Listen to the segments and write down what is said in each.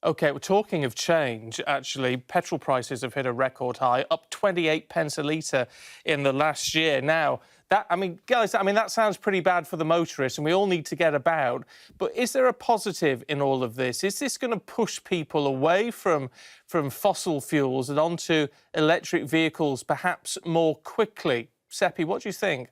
OK, well, talking of change, actually, petrol prices have hit a record high, up 28 pence a litre in the last year. Now, guys, that sounds pretty bad for the motorists, and we all need to get about. But is there a positive in all of this? Is this going to push people away from fossil fuels and onto electric vehicles perhaps more quickly? Seppi, what do you think?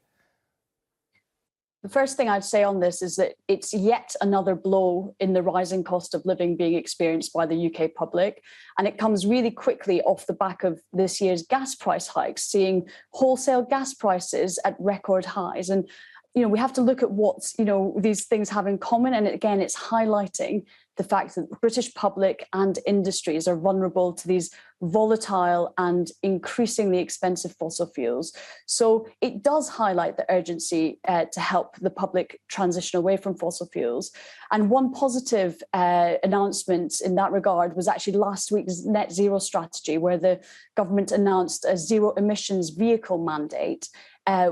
The first thing I'd say on this is that it's yet another blow in the rising cost of living being experienced by the UK public. And it comes really quickly off the back of this year's gas price hikes, seeing wholesale gas prices at record highs. And, we have to look at what, these things have in common. And again, it's highlighting the fact that the British public and industries are vulnerable to these volatile and increasingly expensive fossil fuels. So it does highlight the urgency to help the public transition away from fossil fuels. And one positive announcement in that regard was actually last week's net zero strategy, where the government announced a zero emissions vehicle mandate,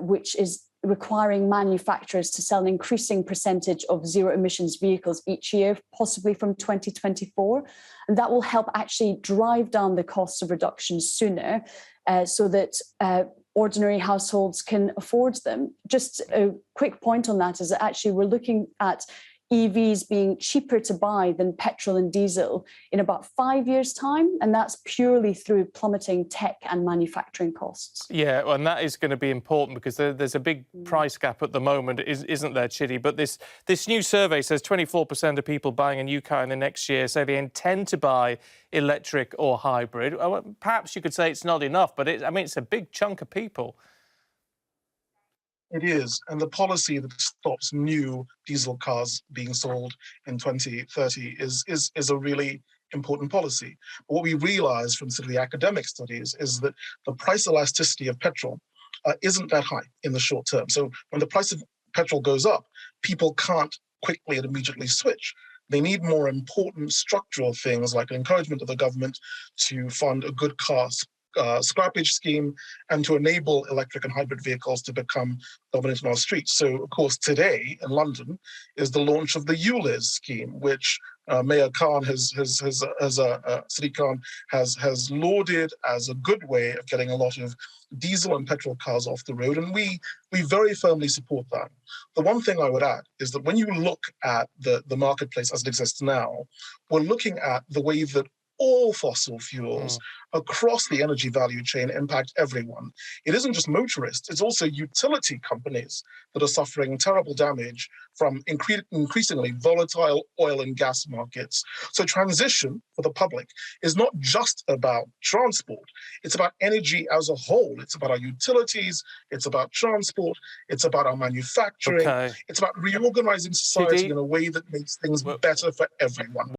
which is requiring manufacturers to sell an increasing percentage of zero emissions vehicles each year, possibly from 2024. And that will help actually drive down the costs of reduction sooner so that ordinary households can afford them. Just a quick point on that is that actually we're looking at EVs being cheaper to buy than petrol and diesel in about 5 years' time, and that's purely through plummeting tech and manufacturing costs. Yeah, well, and that is going to be important because there's a big price gap at the moment, isn't there, Chidi? But this new survey says 24% of people buying a new car in the next year say they intend to buy electric or hybrid. Perhaps you could say it's not enough, but it's a big chunk of people. It is, and the policy that stops new diesel cars being sold in 2030 is a really important policy. But what we realize from sort of the academic studies is that the price elasticity of petrol isn't that high in the short term. So when the price of petrol goes up, people can't quickly and immediately switch. They need more important structural things like an encouragement of the government to fund a good car scrappage scheme and to enable electric and hybrid vehicles to become dominant on our streets. So, of course, today in London is the launch of the ULEZ scheme, which Mayor Khan Sadiq Khan has lauded as a good way of getting a lot of diesel and petrol cars off the road, and we very firmly support that. The one thing I would add is that when you look at the marketplace as it exists now, we're looking at the way that all fossil fuels across the energy value chain impact everyone. It isn't just motorists, it's also utility companies that are suffering terrible damage from increasingly volatile oil and gas markets. So transition for the public is not just about transport, it's about energy as a whole. It's about our utilities, it's about transport, it's about our manufacturing, it's about reorganizing society in a way that makes things better for everyone.